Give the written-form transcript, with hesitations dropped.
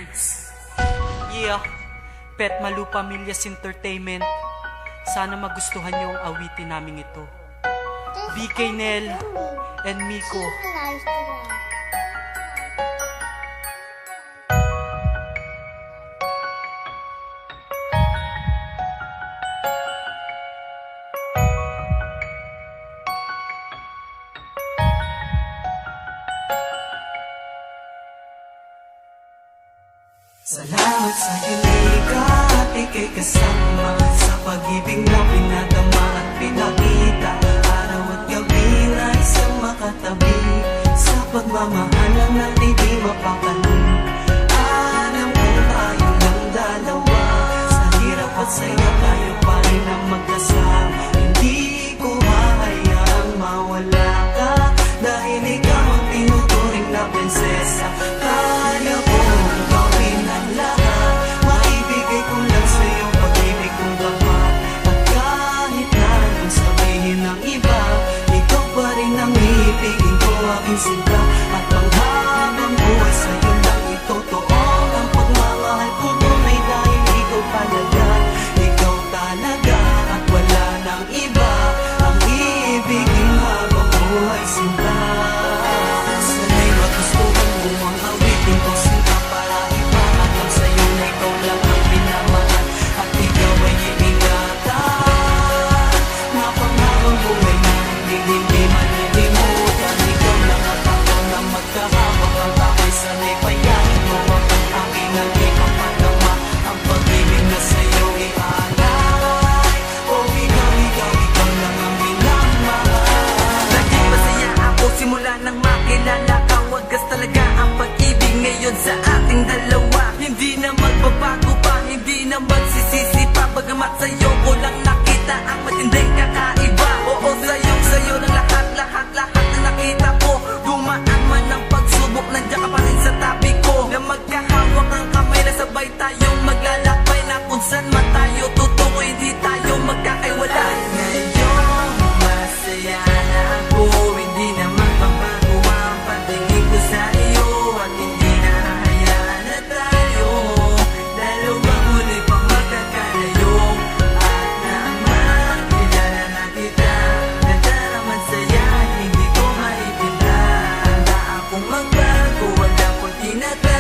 Records. Yeah, Pet Malu Pamilyas Entertainment. Sana magustuhan niyo ang awitin namin ito. BK Nel and Miko. Salamat sa hinika at ika'y kasama sa pag-ibig na pinadama at pinakita. Araw at gabi na isang makatabi sa pagmamahalan natin di mapakali. Alam ko tayo lang dalawa, sa hirap at saya tayo pa rin ang magkasama. Hindi ko hahayaang mawala ka, dahil ikaw ang tinuturing na prinsesa. Kaya ko gawin ang lahat, maibigay ko lang sa'yo pag-ibig kong tapat. At kahit na anong sabihin ng iba, ikaw pa rin ang iibigin ko, aking sinta. At panghabang buhay sa'yo lang itotoo ang pagmamahal ko tunay, dahil ikaw talaga, ikaw talaga. At wala nang iba ang iibigin habang buhay, sinta. Sana'y magustuhan mo ang awitin ko, sinta, para ipaalam sa'yo na ikaw lang ang pinamahal. At ikaw ay iingatan na panghabang buhay na hindi malilimutan. Ikaw lang at ako na magkahawak, ang takay sana'y payanin mo ang aking nagipapatama. Ang pag-ibig na sa'yo ialay, ikaw lang ang minamahal. Naging masaya ako simula nang makilala ka. Wagas talaga ang pag-ibig ngayon sa ating dalawa. Hindi na magbabago pa, hindi na magsisisi pa. Bagamat sa'yo ko lang nakita ang matinding kakaiba. Oo, sa'yo ng lahat na nakita ko. Dumaan man ang pagsubok, nandiyan ka pa rin sa tabi ko. Na magkahawak ang kamay na sabay tayong maglalakbay, na kung saan man tayo totoo, hindi tayo magkakaiwalay. Ngayon, masaya na ako, hindi na magbabago ang pagtingin ko sa iyo. At hindi na hayaan na tayo dalawang muli pang magkakalayo. At naman, kilala na kita, ganda naman saya, hindi ko maipinta. Handa akong magbago, wala pang tinatawag.